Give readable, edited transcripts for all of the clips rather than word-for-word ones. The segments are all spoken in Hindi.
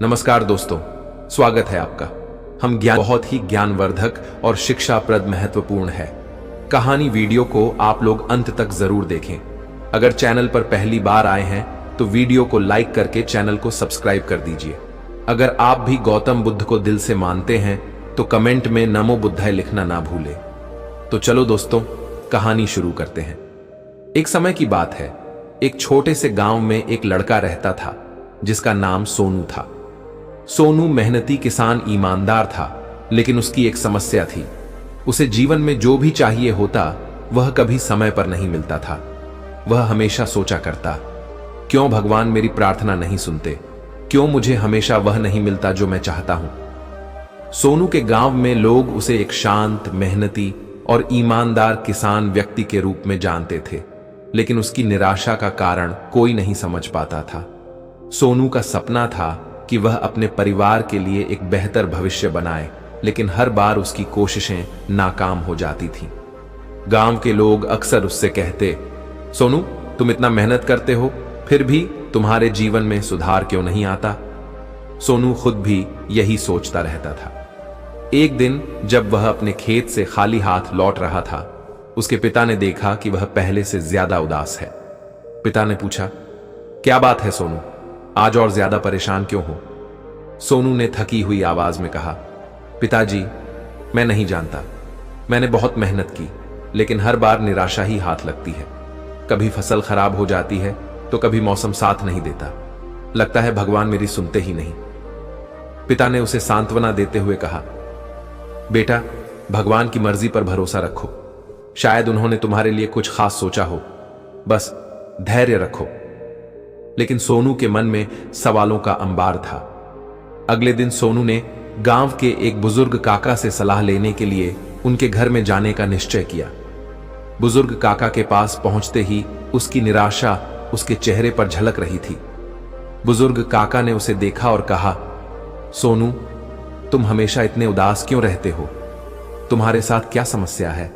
नमस्कार दोस्तों, स्वागत है आपका। हम ज्ञान बहुत ही ज्ञानवर्धक और शिक्षाप्रद महत्वपूर्ण है। कहानी वीडियो को आप लोग अंत तक जरूर देखें। अगर चैनल पर पहली बार आए हैं तो वीडियो को लाइक करके चैनल को सब्सक्राइब कर दीजिए। अगर आप भी गौतम बुद्ध को दिल से मानते हैं तो कमेंट में नमो बुद्धाय लिखना ना भूलें। तो चलो दोस्तों, कहानी शुरू करते हैं। एक समय की बात है, एक छोटे से गांव में एक लड़का रहता था जिसका नाम सोनू था। सोनू मेहनती किसान ईमानदार था, लेकिन उसकी एक समस्या थी। उसे जीवन में जो भी चाहिए होता वह कभी समय पर नहीं मिलता था। वह हमेशा सोचा करता, क्यों भगवान मेरी प्रार्थना नहीं सुनते, क्यों मुझे हमेशा वह नहीं मिलता जो मैं चाहता हूं। सोनू के गांव में लोग उसे एक शांत, मेहनती और ईमानदार किसान व्यक्ति के रूप में जानते थे, लेकिन उसकी निराशा का कारण कोई नहीं समझ पाता था। सोनू का सपना था कि वह अपने परिवार के लिए एक बेहतर भविष्य बनाए, लेकिन हर बार उसकी कोशिशें नाकाम हो जाती थीं। गांव के लोग अक्सर उससे कहते, सोनू तुम इतना मेहनत करते हो, फिर भी तुम्हारे जीवन में सुधार क्यों नहीं आता। सोनू खुद भी यही सोचता रहता था। एक दिन जब वह अपने खेत से खाली हाथ लौट रहा था, उसके पिता ने देखा कि वह पहले से ज्यादा उदास है। पिता ने पूछा, क्या बात है सोनू, आज और ज्यादा परेशान क्यों हो। सोनू ने थकी हुई आवाज में कहा, पिताजी मैं नहीं जानता, मैंने बहुत मेहनत की, लेकिन हर बार निराशा ही हाथ लगती है। कभी फसल खराब हो जाती है तो कभी मौसम साथ नहीं देता। लगता है भगवान मेरी सुनते ही नहीं। पिता ने उसे सांत्वना देते हुए कहा, बेटा भगवान की मर्जी पर भरोसा रखो, शायद उन्होंने तुम्हारे लिए कुछ खास सोचा हो, बस धैर्य रखो। लेकिन सोनू के मन में सवालों का अंबार था। अगले दिन सोनू ने गांव के एक बुजुर्ग काका से सलाह लेने के लिए उनके घर में जाने का निश्चय किया। बुजुर्ग काका के पास पहुंचते ही उसकी निराशा उसके चेहरे पर झलक रही थी। बुजुर्ग काका ने उसे देखा और कहा, सोनू तुम हमेशा इतने उदास क्यों रहते हो, तुम्हारे साथ क्या समस्या है।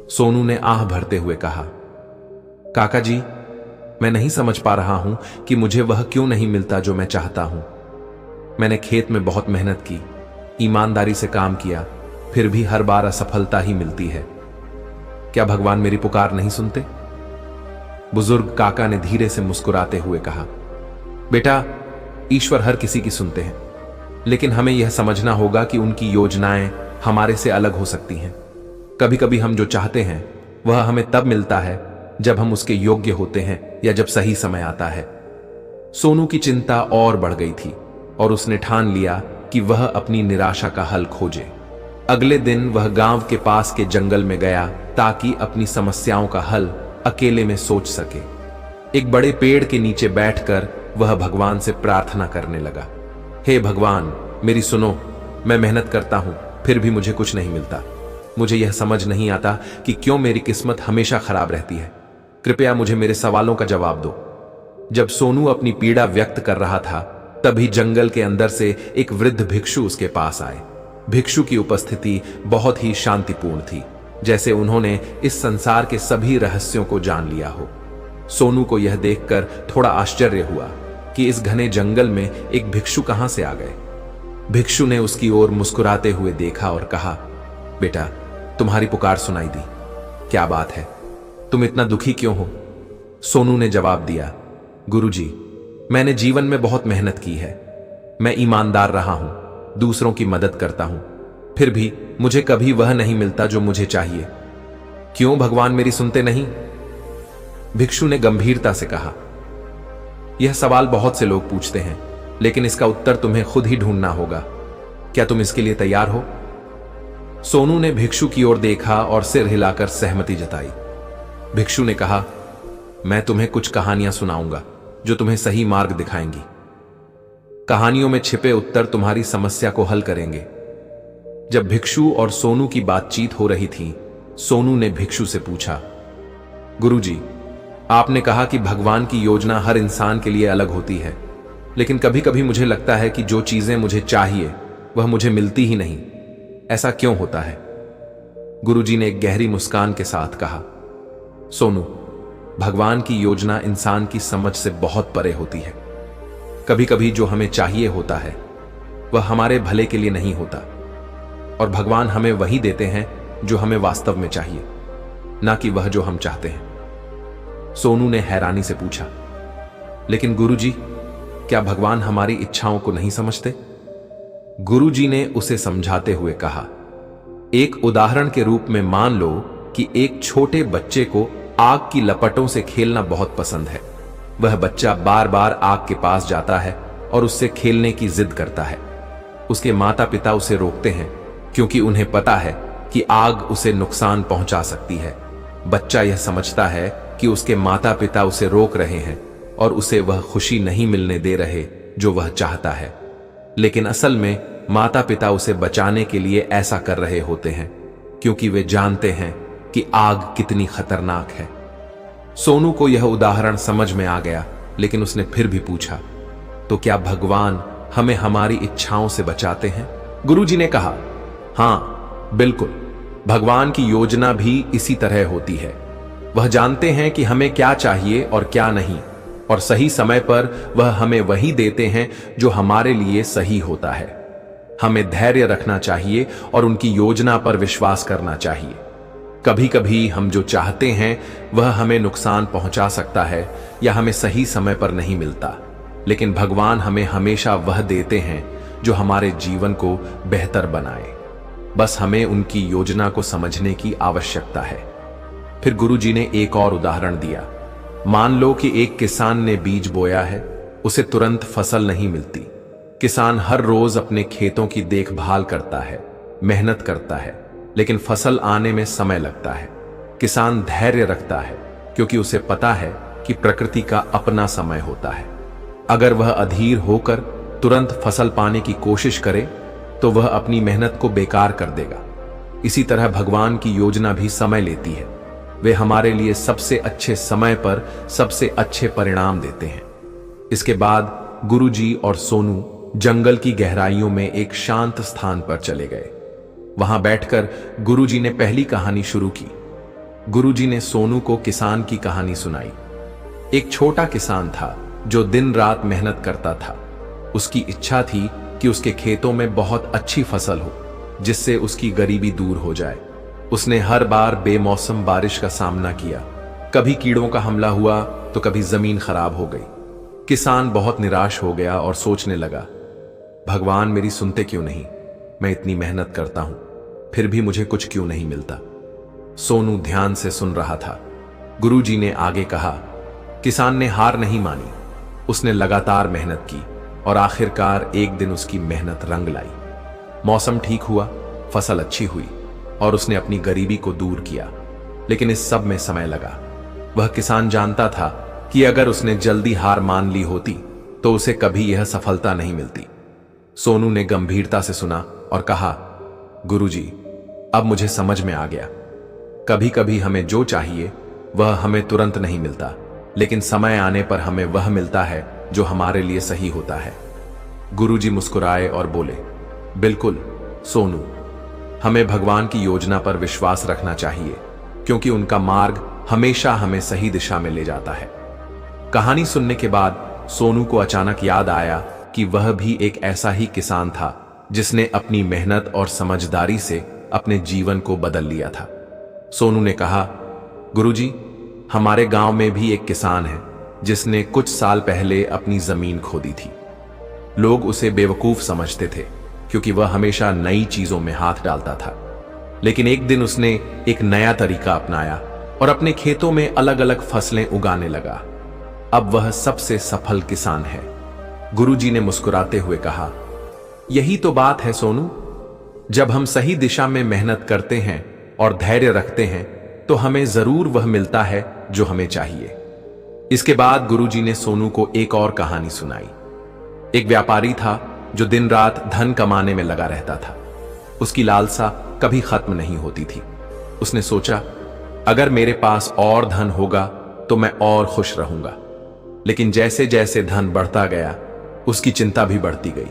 सोनू ने आह भरते हुए कहा, काका जी मैं नहीं समझ पा रहा हूं कि मुझे वह क्यों नहीं मिलता जो मैं चाहता हूं। मैंने खेत में बहुत मेहनत की, ईमानदारी से काम किया, फिर भी हर बार असफलता ही मिलती है। क्या भगवान मेरी पुकार नहीं सुनते। बुजुर्ग काका ने धीरे से मुस्कुराते हुए कहा, बेटा ईश्वर हर किसी की सुनते हैं, लेकिन हमें यह समझना होगा कि उनकी योजनाएं हमारे से अलग हो सकती हैं। कभी कभी हम जो चाहते हैं वह हमें तब मिलता है जब हम उसके योग्य होते हैं या जब सही समय आता है। सोनू की चिंता और बढ़ गई थी और उसने ठान लिया कि वह अपनी निराशा का हल खोजे। अगले दिन वह गांव के पास के जंगल में गया ताकि अपनी समस्याओं का हल अकेले में सोच सके। एक बड़े पेड़ के नीचे बैठकर वह भगवान से प्रार्थना करने लगा, हे भगवान मेरी सुनो, मैं मेहनत करता हूं फिर भी मुझे कुछ नहीं मिलता। मुझे यह समझ नहीं आता कि क्यों मेरी किस्मत हमेशा खराब रहती है। कृपया मुझे मेरे सवालों का जवाब दो। जब सोनू अपनी पीड़ा व्यक्त कर रहा था, तभी जंगल के अंदर से एक वृद्ध भिक्षु उसके पास आए। भिक्षु की उपस्थिति बहुत ही शांतिपूर्ण थी, जैसे उन्होंने इस संसार के सभी रहस्यों को जान लिया हो। सोनू को यह देखकर थोड़ा आश्चर्य हुआ कि इस घने जंगल में एक भिक्षु कहां से आ गए। भिक्षु ने उसकी ओर मुस्कुराते हुए देखा और कहा, बेटा तुम्हारी पुकार सुनाई दी, क्या बात है, तुम इतना दुखी क्यों हो। सोनू ने जवाब दिया, गुरुजी मैंने जीवन में बहुत मेहनत की है, मैं ईमानदार रहा हूं, दूसरों की मदद करता हूं, फिर भी मुझे कभी वह नहीं मिलता जो मुझे चाहिए। क्यों भगवान मेरी सुनते नहीं। भिक्षु ने गंभीरता से कहा, यह सवाल बहुत से लोग पूछते हैं, लेकिन इसका उत्तर तुम्हें खुद ही ढूंढना होगा। क्या तुम इसके लिए तैयार हो। सोनू ने भिक्षु की ओर देखा और सिर हिलाकर सहमति जताई। भिक्षु ने कहा, मैं तुम्हें कुछ कहानियां सुनाऊंगा जो तुम्हें सही मार्ग दिखाएंगी। कहानियों में छिपे उत्तर तुम्हारी समस्या को हल करेंगे। जब भिक्षु और सोनू की बातचीत हो रही थी, सोनू ने भिक्षु से पूछा, गुरुजी आपने कहा कि भगवान की योजना हर इंसान के लिए अलग होती है, लेकिन कभी कभी मुझे लगता है कि जो चीजें मुझे चाहिए वह मुझे मिलती ही नहीं। ऐसा क्यों होता है। गुरुजी ने एक गहरी मुस्कान के साथ कहा, सोनू भगवान की योजना इंसान की समझ से बहुत परे होती है। कभी कभी जो हमें चाहिए होता है वह हमारे भले के लिए नहीं होता, और भगवान हमें वही देते हैं जो हमें वास्तव में चाहिए, ना कि वह जो हम चाहते हैं। सोनू ने हैरानी से पूछा, लेकिन गुरुजी, क्या भगवान हमारी इच्छाओं को नहीं समझते? गुरुजी ने उसे समझाते हुए कहा, एक उदाहरण के रूप में मान लो कि एक छोटे बच्चे को आग की लपटों से खेलना बहुत पसंद है। वह बच्चा बार बार आग के पास जाता है और उससे खेलने की जिद करता है। उसके माता पिता उसे रोकते हैं क्योंकि उन्हें पता है कि आग उसे नुकसान पहुंचा सकती है। बच्चा यह समझता है कि उसके माता पिता उसे रोक रहे हैं और उसे वह खुशी नहीं मिलने दे रहे जो वह चाहता है, लेकिन असल में माता पिता उसे बचाने के लिए ऐसा कर रहे होते हैं क्योंकि वे जानते हैं कि आग कितनी खतरनाक है। सोनू को यह उदाहरण समझ में आ गया, लेकिन उसने फिर भी पूछा, तो क्या भगवान हमें हमारी इच्छाओं से बचाते हैं? गुरुजी ने कहा, हां बिल्कुल, भगवान की योजना भी इसी तरह होती है। वह जानते हैं कि हमें क्या चाहिए और क्या नहीं, और सही समय पर वह हमें वही देते हैं जो हमारे लिए सही होता है। हमें धैर्य रखना चाहिए और उनकी योजना पर विश्वास करना चाहिए। कभी कभी हम जो चाहते हैं वह हमें नुकसान पहुंचा सकता है या हमें सही समय पर नहीं मिलता, लेकिन भगवान हमें हमेशा वह देते हैं जो हमारे जीवन को बेहतर बनाए। बस हमें उनकी योजना को समझने की आवश्यकता है। फिर गुरुजी ने एक और उदाहरण दिया। मान लो कि एक किसान ने बीज बोया है, उसे तुरंत फसल नहीं मिलती। किसान हर रोज अपने खेतों की देखभाल करता है, मेहनत करता है, लेकिन फसल आने में समय लगता है। किसान धैर्य रखता है क्योंकि उसे पता है कि प्रकृति का अपना समय होता है। अगर वह अधीर होकर तुरंत फसल पाने की कोशिश करे तो वह अपनी मेहनत को बेकार कर देगा। इसी तरह भगवान की योजना भी समय लेती है। वे हमारे लिए सबसे अच्छे समय पर सबसे अच्छे परिणाम देते हैं। इसके बाद गुरुजी और सोनू जंगल की गहराइयों में एक शांत स्थान पर चले गए। वहां बैठकर गुरुजी ने पहली कहानी शुरू की। गुरुजी ने सोनू को किसान की कहानी सुनाई। एक छोटा किसान था जो दिन रात मेहनत करता था। उसकी इच्छा थी कि उसके खेतों में बहुत अच्छी फसल हो, जिससे उसकी गरीबी दूर हो जाए। उसने हर बार बेमौसम बारिश का सामना किया। कभी कीड़ों का हमला हुआ तो कभी जमीन खराब हो गई। किसान बहुत निराश हो गया और सोचने लगा, भगवान मेरी सुनते क्यों नहीं? मैं इतनी मेहनत करता हूं, फिर भी मुझे कुछ क्यों नहीं मिलता? सोनू ध्यान से सुन रहा था। गुरुजी ने आगे कहा, किसान ने हार नहीं मानी। उसने लगातार मेहनत की और आखिरकार एक दिन उसकी मेहनत रंग लाई। मौसम ठीक हुआ, फसल अच्छी हुई और उसने अपनी गरीबी को दूर किया। लेकिन इस सब में समय लगा। वह किसान जानता था कि अगर उसने जल्दी हार मान ली होती तो उसे कभी यह सफलता नहीं मिलती। सोनू ने गंभीरता से सुना और कहा, गुरुजी, अब मुझे समझ में आ गया। कभी कभी हमें जो चाहिए वह हमें तुरंत नहीं मिलता, लेकिन समय आने पर हमें वह मिलता है जो हमारे लिए सही होता है। गुरुजी मुस्कुराए और बोले, बिल्कुल सोनू, हमें भगवान की योजना पर विश्वास रखना चाहिए क्योंकि उनका मार्ग हमेशा हमें सही दिशा में ले जाता है। कहानी सुनने के बाद सोनू को अचानक याद आया कि वह भी एक ऐसा ही किसान था जिसने अपनी मेहनत और समझदारी से अपने जीवन को बदल लिया था। सोनू ने कहा, गुरुजी, हमारे गांव में भी एक किसान है जिसने कुछ साल पहले अपनी जमीन खोदी थी। लोग उसे बेवकूफ समझते थे क्योंकि वह हमेशा नई चीजों में हाथ डालता था। लेकिन एक दिन उसने एक नया तरीका अपनाया और अपने खेतों में अलग अलग फसलें उगाने लगा। अब वह सबसे सफल किसान है। गुरुजी ने मुस्कुराते हुए कहा, यही तो बात है सोनू। जब हम सही दिशा में मेहनत करते हैं और धैर्य रखते हैं तो हमें जरूर वह मिलता है जो हमें चाहिए। इसके बाद गुरुजी ने सोनू को एक और कहानी सुनाई। एक व्यापारी था जो दिन रात धन कमाने में लगा रहता था। उसकी लालसा कभी खत्म नहीं होती थी। उसने सोचा, अगर मेरे पास और धन होगा तो मैं और खुश रहूंगा। लेकिन जैसे जैसे धन बढ़ता गया उसकी चिंता भी बढ़ती गई।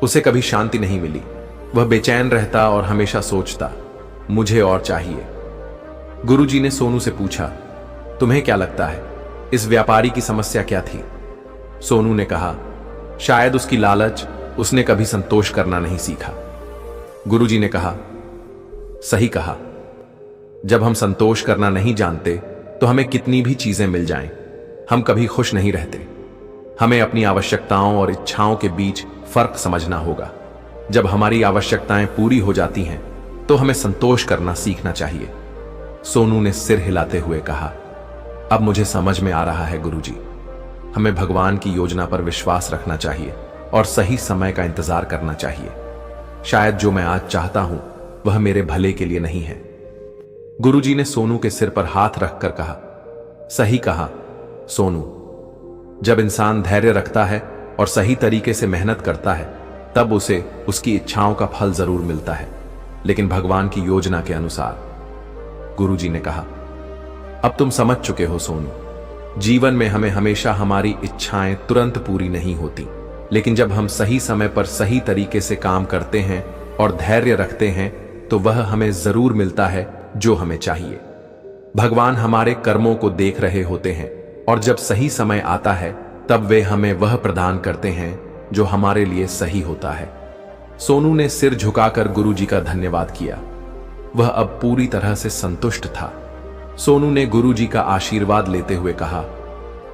उसे कभी शांति नहीं मिली। वह बेचैन रहता और हमेशा सोचता, मुझे और चाहिए। गुरुजी ने सोनू से पूछा, तुम्हें क्या लगता है इस व्यापारी की समस्या क्या थी? सोनू ने कहा, शायद उसकी लालच, उसने कभी संतोष करना नहीं सीखा। गुरुजी ने कहा, सही कहा। जब हम संतोष करना नहीं जानते तो हमें कितनी भी चीजें मिल जाएं, हम कभी खुश नहीं रहते। हमें अपनी आवश्यकताओं और इच्छाओं के बीच फर्क समझना होगा। जब हमारी आवश्यकताएं पूरी हो जाती हैं तो हमें संतोष करना सीखना चाहिए। सोनू ने सिर हिलाते हुए कहा, अब मुझे समझ में आ रहा है गुरुजी। हमें भगवान की योजना पर विश्वास रखना चाहिए और सही समय का इंतजार करना चाहिए। शायद जो मैं आज चाहता हूं वह मेरे भले के लिए नहीं है। गुरुजी ने सोनू के सिर पर हाथ रखकर कहा, सही कहा सोनू। जब इंसान धैर्य रखता है और सही तरीके से मेहनत करता है तब उसे उसकी इच्छाओं का फल जरूर मिलता है, लेकिन भगवान की योजना के अनुसार। गुरुजी ने कहा, अब तुम समझ चुके हो सोनू। जीवन में हमें हमेशा हमारी इच्छाएं तुरंत पूरी नहीं होती, लेकिन जब हम सही समय पर सही तरीके से काम करते हैं और धैर्य रखते हैं तो वह हमें जरूर मिलता है जो हमें चाहिए। भगवान हमारे कर्मों को देख रहे होते हैं और जब सही समय आता है तब वे हमें वह प्रदान करते हैं जो हमारे लिए सही होता है। सोनू ने सिर झुकाकर गुरुजी का धन्यवाद किया। वह अब पूरी तरह से संतुष्ट था। सोनू ने गुरुजी का आशीर्वाद लेते हुए कहा,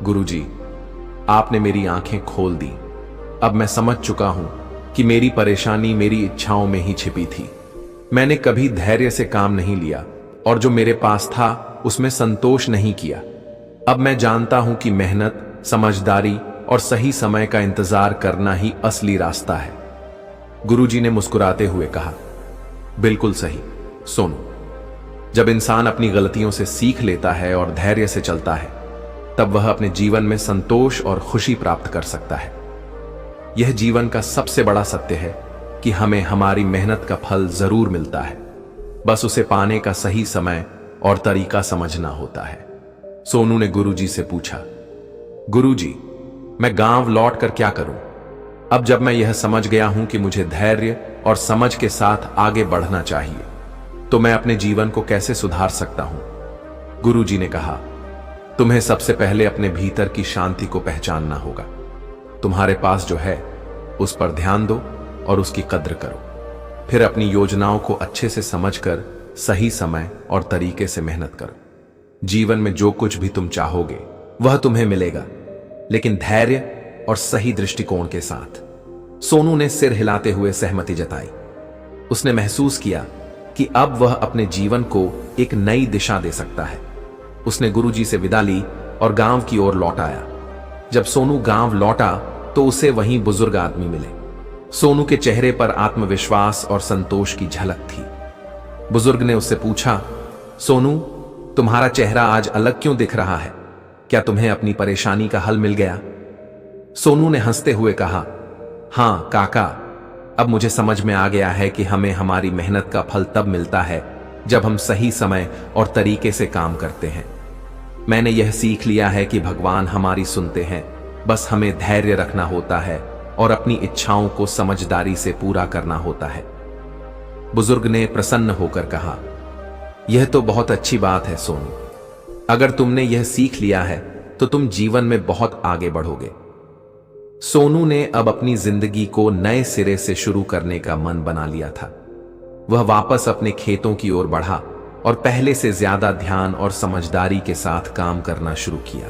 गुरुजी, आपने मेरी आंखें खोल दी। अब मैं समझ चुका हूं कि मेरी परेशानी मेरी इच्छाओं में ही छिपी थी। मैंने कभी धैर्य से काम नहीं लिया और जो मेरे पास था उसमें संतोष नहीं किया। अब मैं जानता हूं कि मेहनत, समझदारी और सही समय का इंतजार करना ही असली रास्ता है। गुरुजी ने मुस्कुराते हुए कहा, बिल्कुल सही सोनू। जब इंसान अपनी गलतियों से सीख लेता है और धैर्य से चलता है तब वह अपने जीवन में संतोष और खुशी प्राप्त कर सकता है। यह जीवन का सबसे बड़ा सत्य है कि हमें हमारी मेहनत का फल जरूर मिलता है, बस उसे पाने का सही समय और तरीका समझना होता है। सोनू ने गुरुजी से पूछा, गुरुजी, मैं गांव लौट कर क्या करूं? अब जब मैं यह समझ गया हूं कि मुझे धैर्य और समझ के साथ आगे बढ़ना चाहिए तो मैं अपने जीवन को कैसे सुधार सकता हूं? गुरुजी ने कहा, तुम्हें सबसे पहले अपने भीतर की शांति को पहचानना होगा। तुम्हारे पास जो है उस पर ध्यान दो और उसकी कद्र करो। फिर अपनी योजनाओं को अच्छे से समझकर सही समय और तरीके से मेहनत करो। जीवन में जो कुछ भी तुम चाहोगे वह तुम्हें मिलेगा, लेकिन धैर्य और सही दृष्टिकोण के साथ। सोनू ने सिर हिलाते हुए सहमति जताई। उसने महसूस किया कि अब वह अपने जीवन को एक नई दिशा दे सकता है। उसने गुरुजी से विदा ली और गांव की ओर लौट आया। जब सोनू गांव लौटा तो उसे वहीं बुजुर्ग आदमी मिले। सोनू के चेहरे पर आत्मविश्वास और संतोष की झलक थी। बुजुर्ग ने उससे पूछा, सोनू, तुम्हारा चेहरा आज अलग क्यों दिख रहा है? क्या तुम्हें अपनी परेशानी का हल मिल गया? सोनू ने हंसते हुए कहा, हां काका, अब मुझे समझ में आ गया है कि हमें हमारी मेहनत का फल तब मिलता है जब हम सही समय और तरीके से काम करते हैं। मैंने यह सीख लिया है कि भगवान हमारी सुनते हैं, बस हमें धैर्य रखना होता है और अपनी इच्छाओं को समझदारी से पूरा करना होता है। बुजुर्ग ने प्रसन्न होकर कहा, यह तो बहुत अच्छी बात है सोनू। अगर तुमने यह सीख लिया है तो तुम जीवन में बहुत आगे बढ़ोगे। सोनू ने अब अपनी जिंदगी को नए सिरे से शुरू करने का मन बना लिया था। वह वापस अपने खेतों की ओर बढ़ा और पहले से ज्यादा ध्यान और समझदारी के साथ काम करना शुरू किया।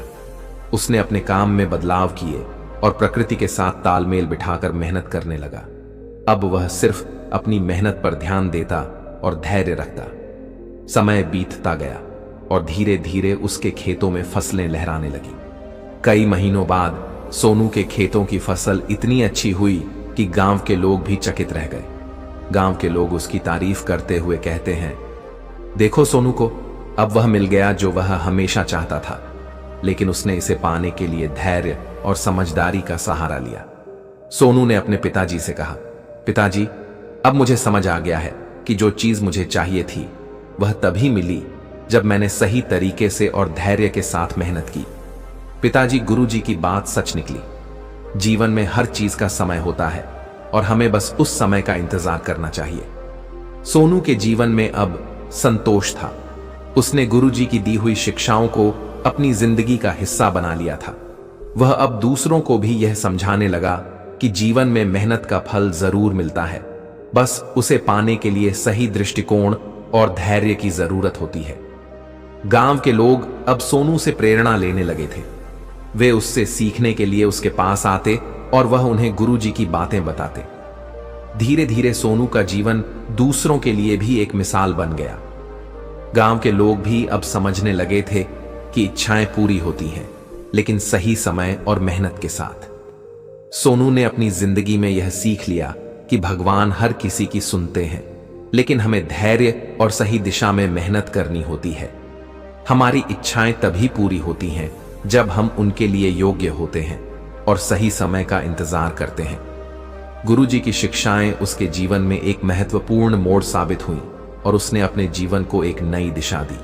उसने अपने काम में बदलाव किए और प्रकृति के साथ तालमेल बिठाकर मेहनत करने लगा। अब वह सिर्फ अपनी मेहनत पर ध्यान देता और धैर्य रखता। समय बीतता गया और धीरे धीरे उसके खेतों में फसलें लहराने लगी। कई महीनों बाद सोनू के खेतों की फसल इतनी अच्छी हुई कि गांव के लोग भी चकित रह गए। गांव के लोग उसकी तारीफ करते हुए कहते हैं, देखो सोनू को अब वह मिल गया जो वह हमेशा चाहता था, लेकिन उसने इसे पाने के लिए धैर्य और समझदारी का सहारा लिया। सोनू ने अपने पिताजी से कहा, पिताजी, अब मुझे समझ आ गया है कि जो चीज मुझे चाहिए थी वह तभी मिली जब मैंने सही तरीके से और धैर्य के साथ मेहनत की। पिताजी, गुरुजी की बात सच निकली। जीवन में हर चीज का समय होता है और हमें बस उस समय का इंतजार करना चाहिए। सोनू के जीवन में अब संतोष था। उसने गुरुजी की दी हुई शिक्षाओं को अपनी जिंदगी का हिस्सा बना लिया था। वह अब दूसरों को भी यह समझाने लगा कि जीवन में मेहनत का फल जरूर मिलता है, बस उसे पाने के लिए सही दृष्टिकोण और धैर्य की जरूरत होती है। गांव के लोग अब सोनू से प्रेरणा लेने लगे थे। वे उससे सीखने के लिए उसके पास आते और वह उन्हें गुरुजी की बातें बताते। धीरे धीरे सोनू का जीवन दूसरों के लिए भी एक मिसाल बन गया। गांव के लोग भी अब समझने लगे थे कि इच्छाएं पूरी होती हैं, लेकिन सही समय और मेहनत के साथ। सोनू ने अपनी जिंदगी में यह सीख लिया कि भगवान हर किसी की सुनते हैं, लेकिन हमें धैर्य और सही दिशा में मेहनत करनी होती है। हमारी इच्छाएं तभी पूरी होती हैं जब हम उनके लिए योग्य होते हैं और सही समय का इंतजार करते हैं। गुरुजी की शिक्षाएं उसके जीवन में एक महत्वपूर्ण मोड़ साबित हुई और उसने अपने जीवन को एक नई दिशा दी।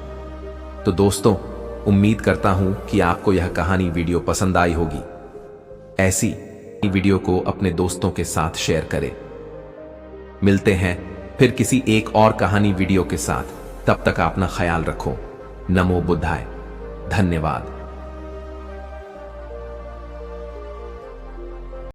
तो दोस्तों, उम्मीद करता हूं कि आपको यह कहानी वीडियो पसंद आई होगी। ऐसी वीडियो को अपने दोस्तों के साथ शेयर करें। मिलते हैं फिर किसी एक और कहानी वीडियो के साथ। तब तक अपना ख्याल रखो। नमो बुद्धाय। धन्यवाद।